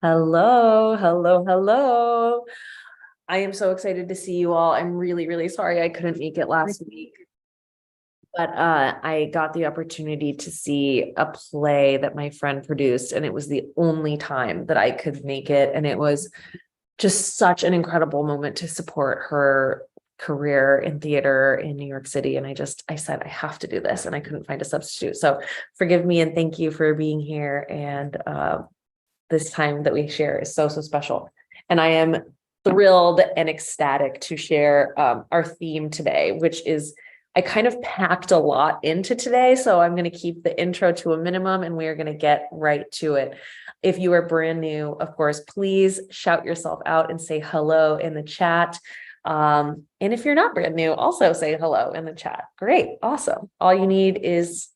Hello, hello, hello. I am so excited to see you all. I'm really, really sorry I couldn't make it last week, but I got the opportunity to see a play that my friend produced, and it was the only time that I could make it. And it was just such an incredible moment to support her career in theater in New York City. And I said, I have to do this, and I couldn't find a substitute. So forgive me and thank you for being here. And this time that we share is so, so special. And I am thrilled and ecstatic to share our theme today, which is I kind of packed a lot into today. So I'm going to keep the intro to a minimum and we are going to get right to it. If you are brand new, of course, please shout yourself out and say hello in the chat. And if you're not brand new, also say hello in the chat. Great. Awesome. All you need is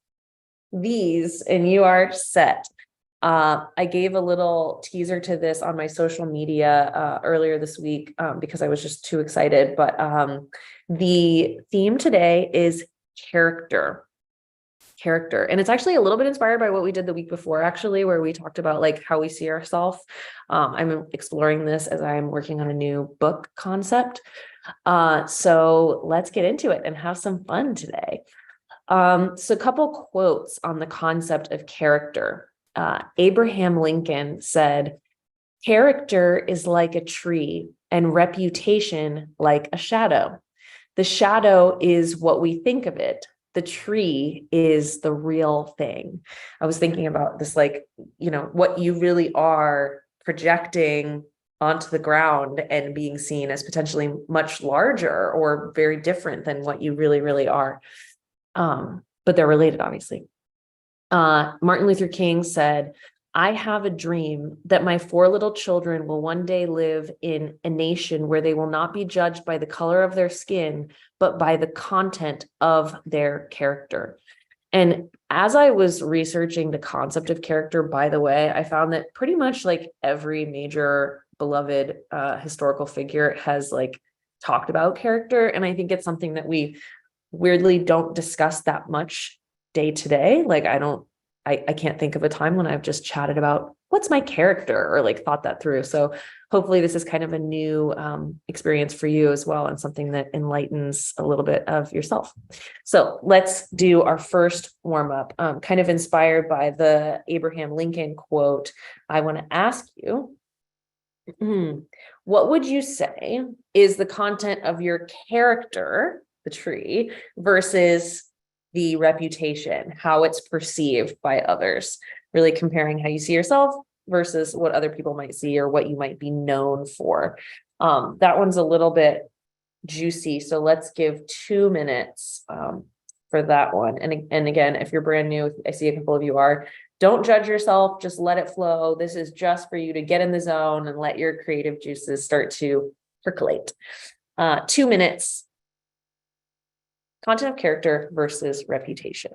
these and you are set. I gave a little teaser to this on my social media earlier this week because I was just too excited. But the theme today is character. Character. And it's actually a little bit inspired by what we did the week before, actually, where we talked about like how we see ourselves. I'm exploring this as I'm working on a new book concept. So let's get into it and have some fun today. So a couple quotes on the concept of character. Abraham Lincoln said, character is like a tree and reputation like a shadow. The shadow is what we think of it. The tree is the real thing. I was thinking about this, like, what you really are projecting onto the ground and being seen as potentially much larger or very different than what you really, really are. But they're related, obviously. Martin Luther King said, I have a dream that my four little children will one day live in a nation where they will not be judged by the color of their skin, but by the content of their character. And as I was researching the concept of character, by the way, I found that pretty much like every major beloved historical figure has like talked about character. And I think it's something that we weirdly don't discuss that much day to day. Like I can't think of a time when I've just chatted about what's my character or like thought that through. So hopefully this is kind of a new experience for you as well, and something that enlightens a little bit of yourself. So let's do our first warm up, kind of inspired by the Abraham Lincoln quote. I want to ask you, what would you say is the content of your character, the tree, versus the reputation, how it's perceived by others, really comparing how you see yourself versus what other people might see or what you might be known for. That one's a little bit juicy. So let's give 2 minutes for that one. And again, if you're brand new, I see a couple of you are, don't judge yourself, just let it flow. This is just for you to get in the zone and let your creative juices start to percolate. 2 minutes. Content of character versus reputation.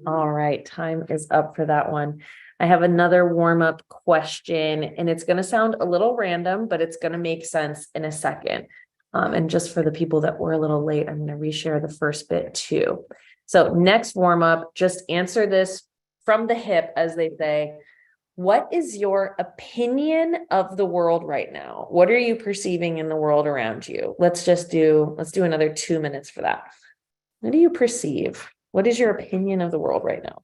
All right, time is up for that one. I have another warm-up question, and it's going to sound a little random, but it's going to make sense in a second. And just for the people that were a little late, I'm going to reshare the first bit too. So next warm-up, just answer this from the hip, as they say. What is your opinion of the world right now? What are you perceiving in the world around you? Let's do another 2 minutes for that. What do you perceive? What is your opinion of the world right now?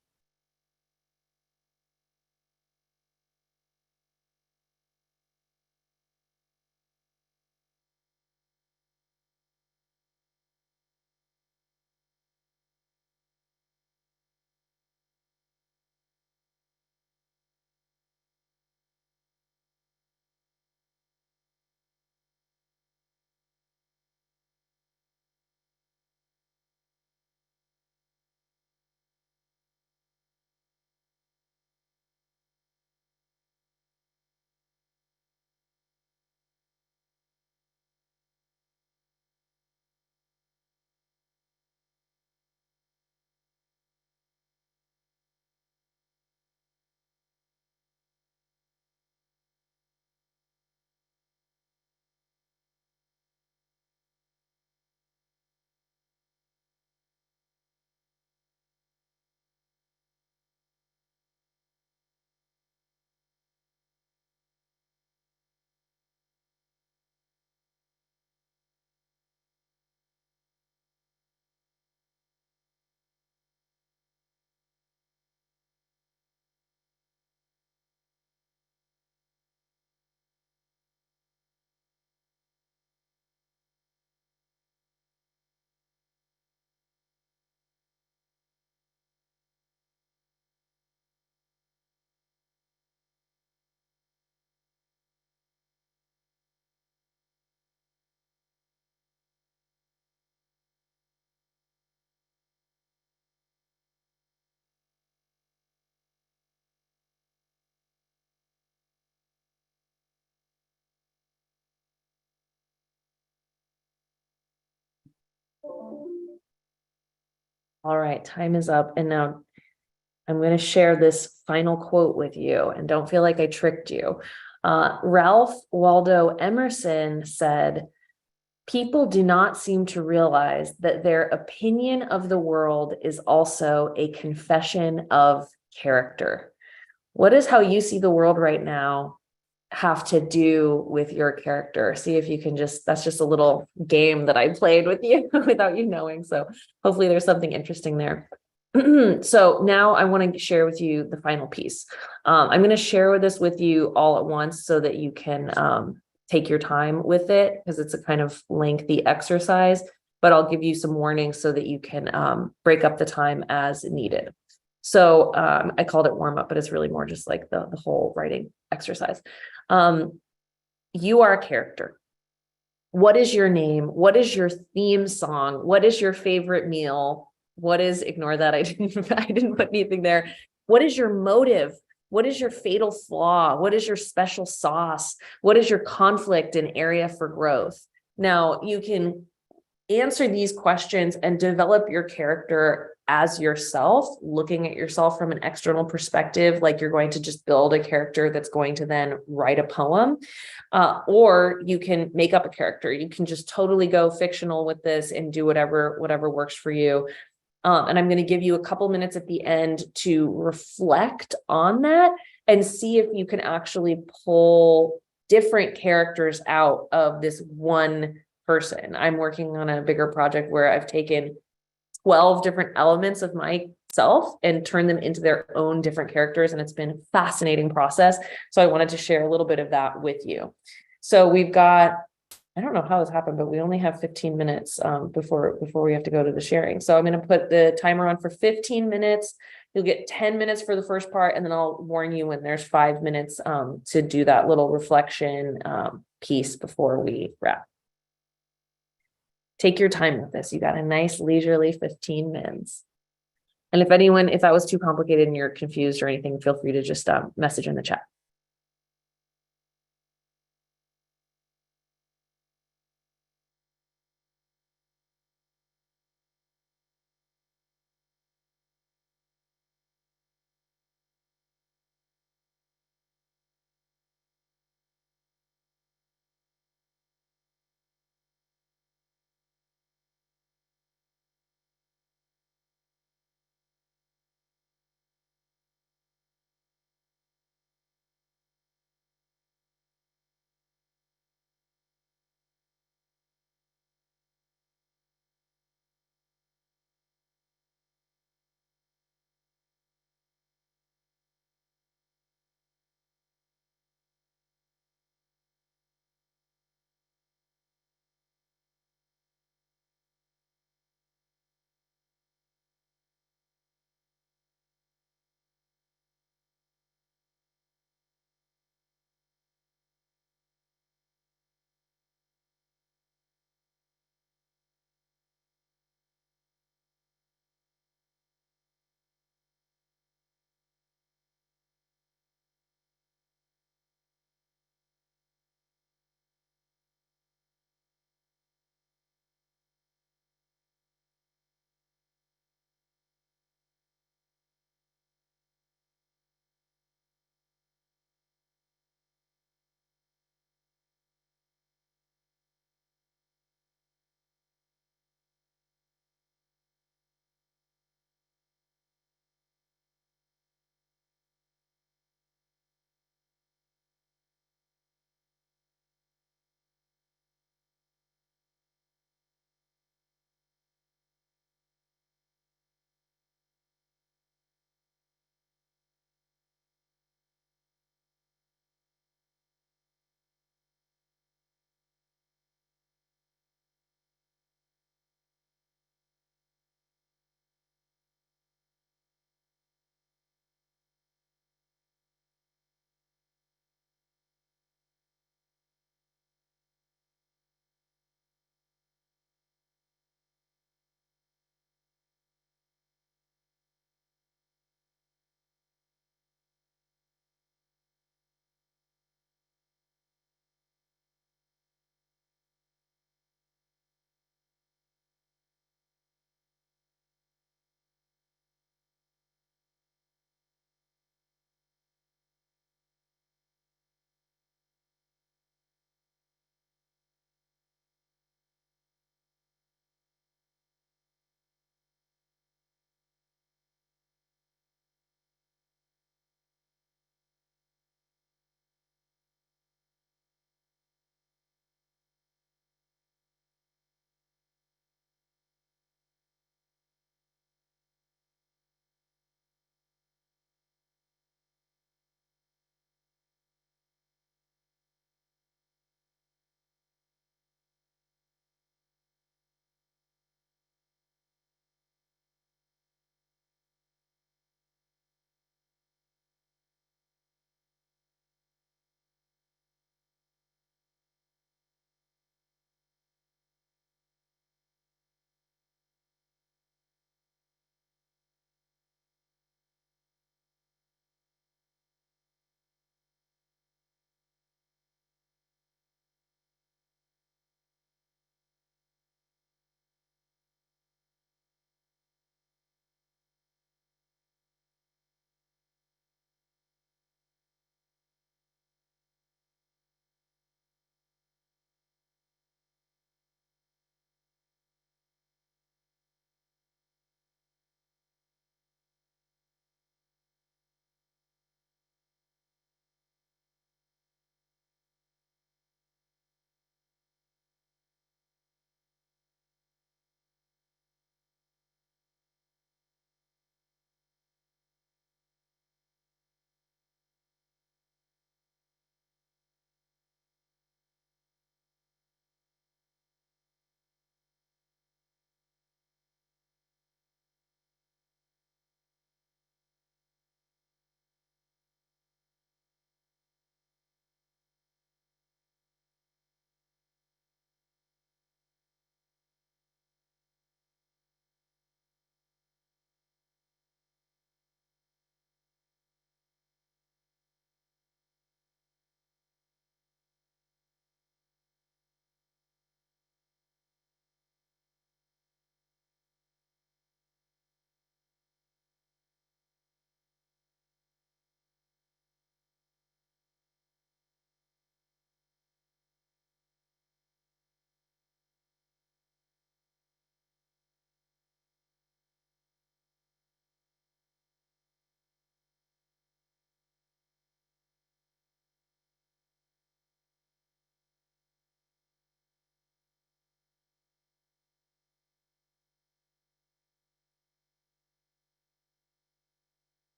All right, time is up. And now I'm going to share this final quote with you, and don't feel like I tricked you. Ralph Waldo Emerson said, "People do not seem to realize that their opinion of the world is also a confession of character." What is how you see the world right now have to do with your character? See if you can that's just a little game that I played with you without you knowing. So hopefully there's something interesting there. So now I want to share with you the final piece. I'm going to share this with you all at once so that you can take your time with it, because it's a kind of lengthy exercise, but I'll give you some warnings so that you can break up the time as needed. So I called it warm up, but it's really more just like the whole writing exercise. You are a character. What is your name? What is your theme song? What is your favorite meal? What is, ignore that, I didn't put anything there. What is your motive? What is your fatal flaw? What is your special sauce? What is your conflict and area for growth? Now, you can answer these questions and develop your character as yourself, looking at yourself from an external perspective, like you're going to just build a character that's going to then write a poem. Or you can make up a character. You can just totally go fictional with this and do whatever works for you. And I'm going to give you a couple minutes at the end to reflect on that and see if you can actually pull different characters out of this one person. I'm working on a bigger project where I've taken 12 different elements of myself and turned them into their own different characters. And it's been a fascinating process. So I wanted to share a little bit of that with you. So we've got, I don't know how this happened, but we only have 15 minutes before we have to go to the sharing. So I'm going to put the timer on for 15 minutes. You'll get 10 minutes for the first part, and then I'll warn you when there's 5 minutes to do that little reflection piece before we wrap. Take your time with this. You got a nice leisurely 15 minutes. And if that was too complicated and you're confused or anything, feel free to just message in the chat.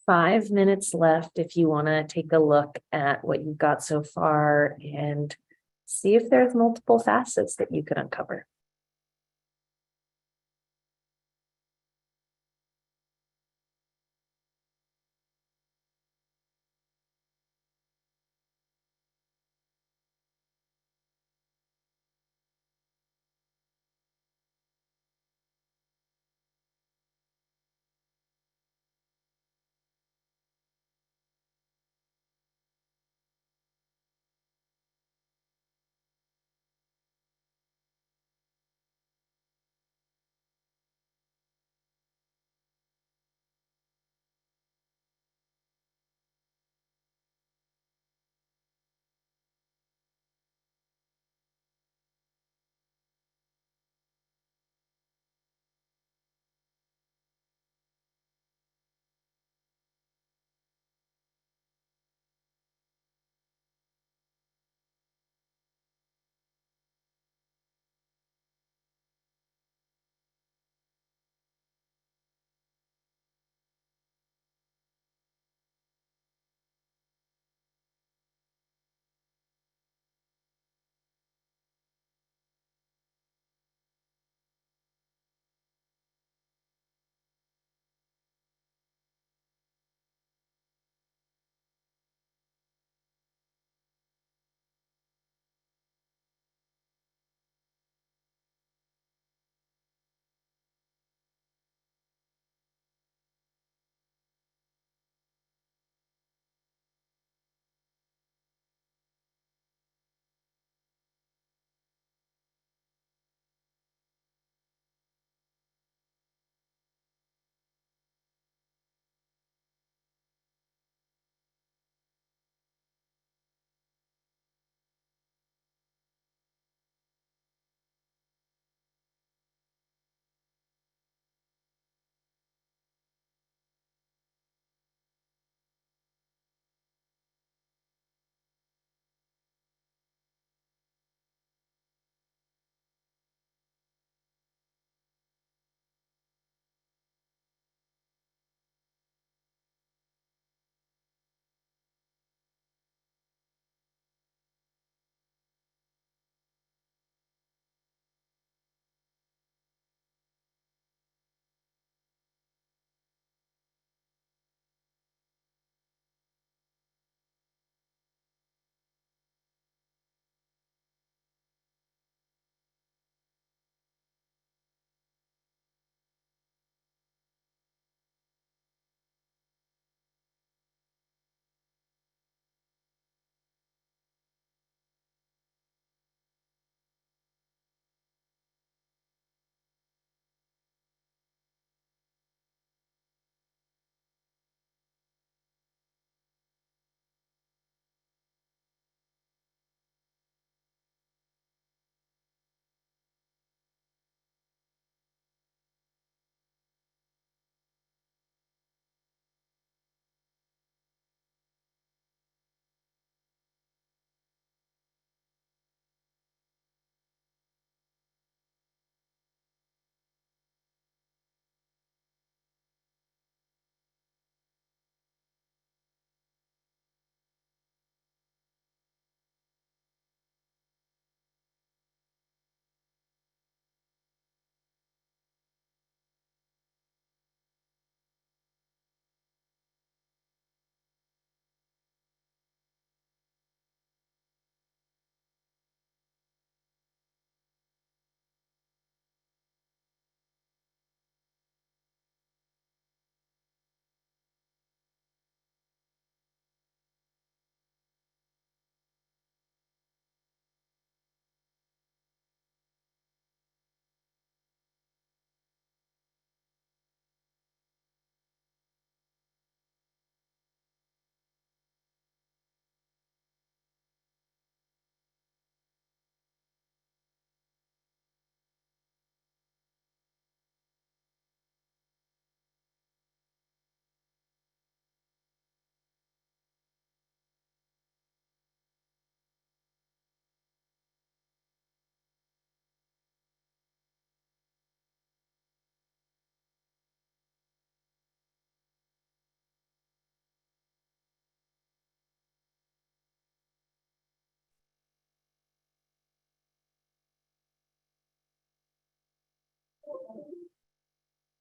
5 minutes left if you want to take a look at what you've got so far and see if there's multiple facets that you can uncover.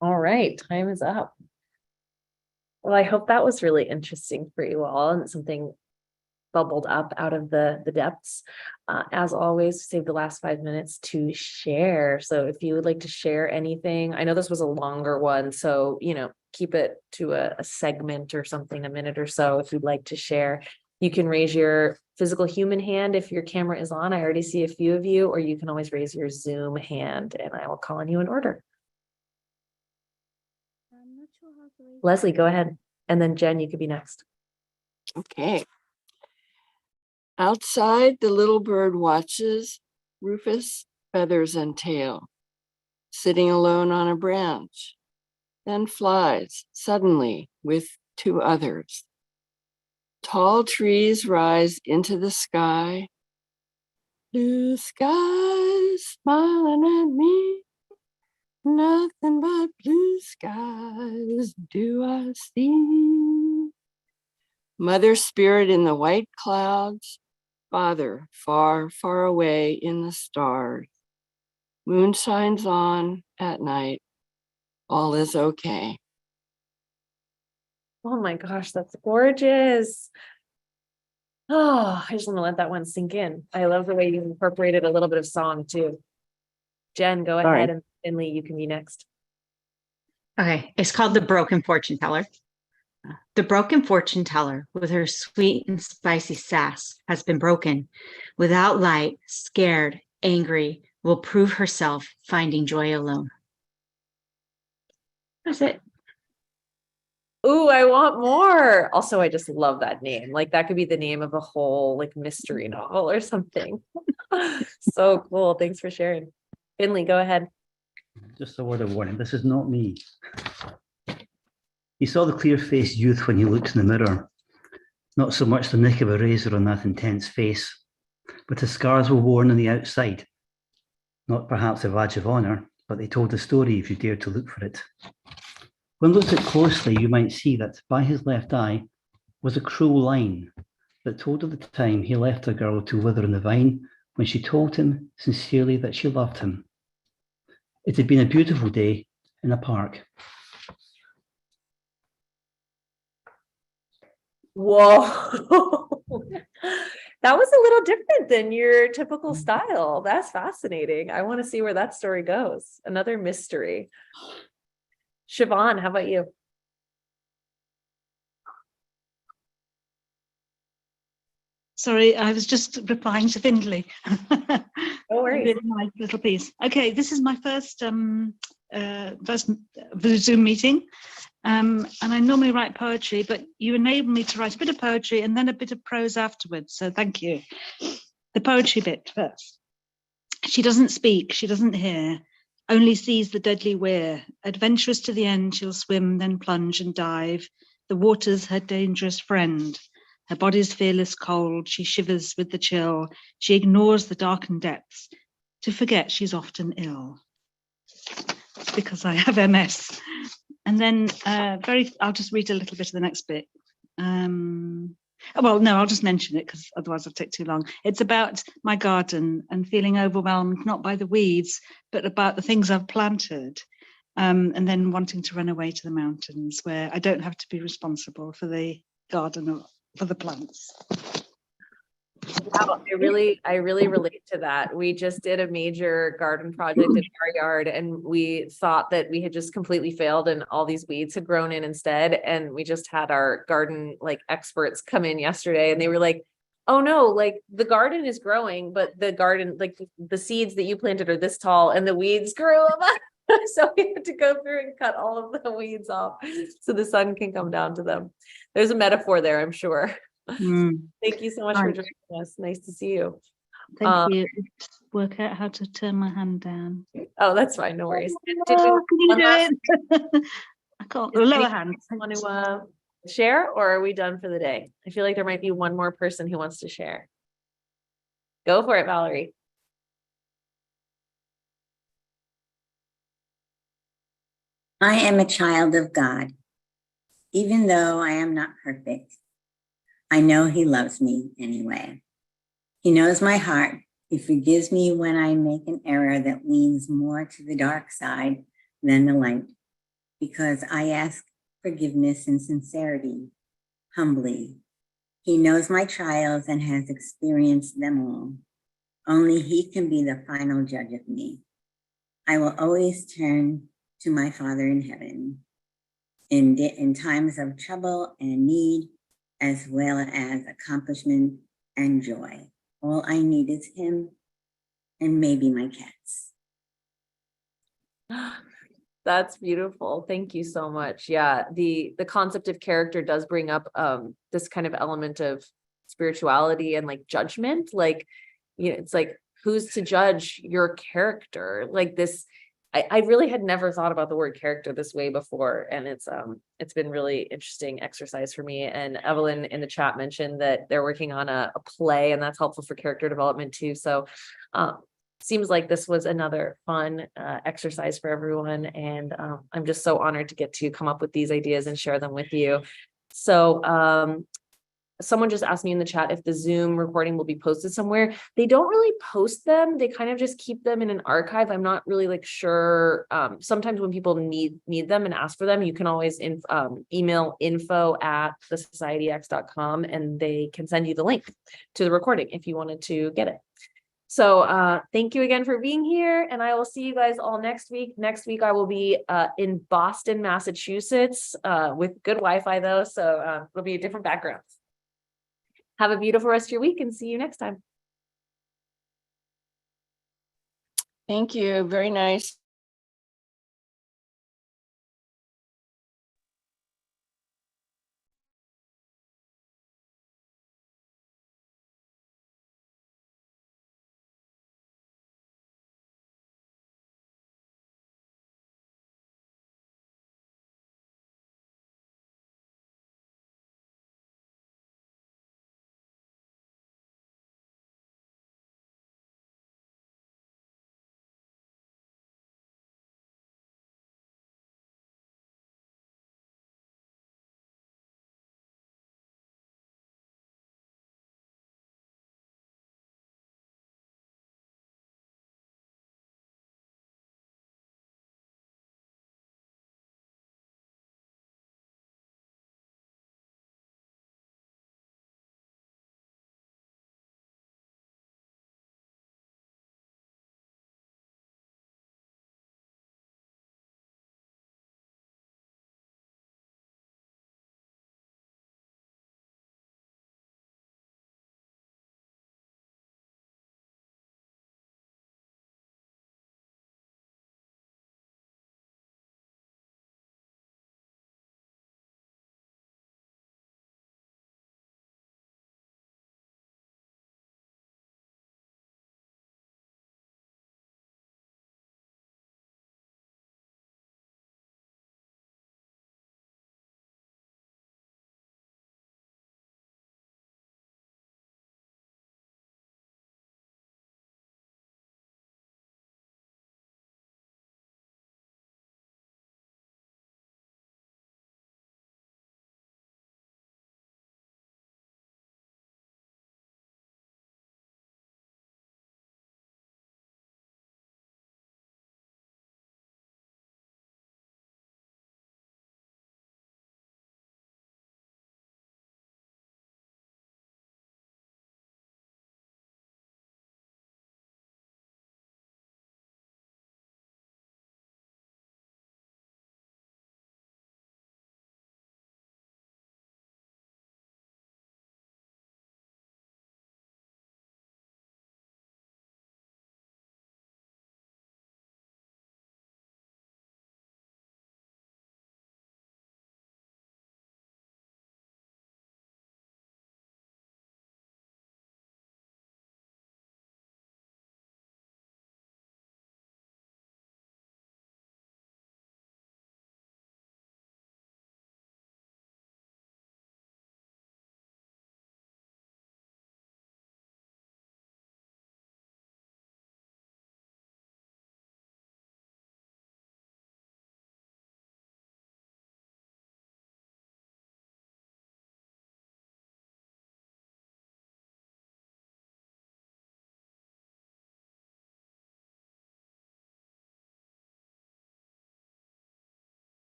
All right, time is up. Well, I hope that was really interesting for you all and something bubbled up out of the depths. As always, save the last 5 minutes to share. So if you would like to share anything, I know this was a longer one, so keep it to a segment or something, a minute or so. If you'd like to share, you can raise your physical human hand if your camera is on. I already see a few of you, or you can always raise your Zoom hand and I will call on you in order. I'm not sure how to raise Leslie, go ahead. And then Jen, you could be next. Okay. Outside, the little bird watches Rufus, feathers and tail, sitting alone on a branch, then flies suddenly with two others. Tall trees rise into the sky. Blue skies smiling at me. Nothing but blue skies do I see. Mother Spirit in the white clouds, Father far, far away in the stars. Moon shines on at night. All is okay. Oh my gosh, that's gorgeous. Oh, I just want to let that one sink in. I love the way you incorporated a little bit of song too. Jen, go Sorry. ahead, and Finley, you can be next. Okay, it's called The Broken Fortune Teller. The broken fortune teller, with her sweet and spicy sass, has been broken. Without light, scared, angry, will prove herself, finding joy alone. That's it. Ooh, I want more. Also, I just love that name. Like that could be the name of a whole like mystery novel or something. So cool. Thanks for sharing. Finley, go ahead. Just a word of warning, this is not me. He saw the clear-faced youth when he looked in the mirror. Not so much the nick of a razor on that intense face, but the scars were worn on the outside. Not perhaps a badge of honour, but they told the story if you dared to look for it. When looked at closely, you might see that by his left eye was a cruel line that told of the time he left a girl to wither in the vine when she told him sincerely that she loved him. It had been a beautiful day in a park. Whoa. That was a little different than your typical style. That's fascinating. I want to see where that story goes. Another mystery. Siobhan, how about you? Sorry, I was just replying to Findley. No worries. Really nice little piece. Okay, this is my first Zoom meeting. And I normally write poetry, but you enabled me to write a bit of poetry and then a bit of prose afterwards. So thank you. The poetry bit first. She doesn't speak, she doesn't hear, only sees the deadly weir. Adventurous to the end, she'll swim, then plunge and dive. The water's her dangerous friend. Her body's fearless cold, she shivers with the chill. She ignores the darkened depths to forget she's often ill. It's because I have MS. And then I'll just read a little bit of the next bit. Well, no, I'll just mention it because otherwise I'll take too long. It's about my garden and feeling overwhelmed, not by the weeds, but about the things I've planted. And then wanting to run away to the mountains where I don't have to be responsible for the garden or for the plants. Wow, I really relate to that. We just did a major garden project in our yard and we thought that we had just completely failed and all these weeds had grown in instead. And we just had our garden like experts come in yesterday and they were like, oh no, like the garden is growing, but the garden, like the seeds that you planted are this tall and the weeds grew up. So we had to go through and cut all of the weeds off so the sun can come down to them. There's a metaphor there, I'm sure. Thank you so much for joining us. Nice to see you. Thank you. Work out how to turn my hand down. Oh, that's fine. No worries. Can you do it? I can't. The lower hand. Want to share, or are we done for the day? I feel like there might be one more person who wants to share. Go for it, Valerie. I am a child of God. Even though I am not perfect, I know He loves me anyway. He knows my heart. He forgives me when I make an error that leans more to the dark side than the light. because I ask forgiveness and sincerity, humbly. He knows my trials and has experienced them all. Only he can be the final judge of me. I will always turn to my Father in heaven in times of trouble and need, as well as accomplishment and joy. All I need is him and maybe my cats. That's beautiful. Thank you so much. Yeah, the concept of character does bring up this kind of element of spirituality and like judgment. Like, you know, it's like, who's to judge your character? Like this, I really had never thought about the word character this way before. And it's been really interesting exercise for me. And Evelyn in the chat mentioned that they're working on a play, and that's helpful for character development too. So seems like this was another fun exercise for everyone. And I'm just so honored to get to come up with these ideas and share them with you. So someone just asked me in the chat if the Zoom recording will be posted somewhere. They don't really post them. They kind of just keep them in an archive. I'm not really like sure. Sometimes when people need them and ask for them, you can always email info@thesocietyx.com and they can send you the link to the recording if you wanted to get it. So thank you again for being here, and I will see you guys all next week. Next week I will be in Boston, Massachusetts with good Wi-Fi though, so it'll be a different background. Have a beautiful rest of your week and see you next time. Thank you. Very nice.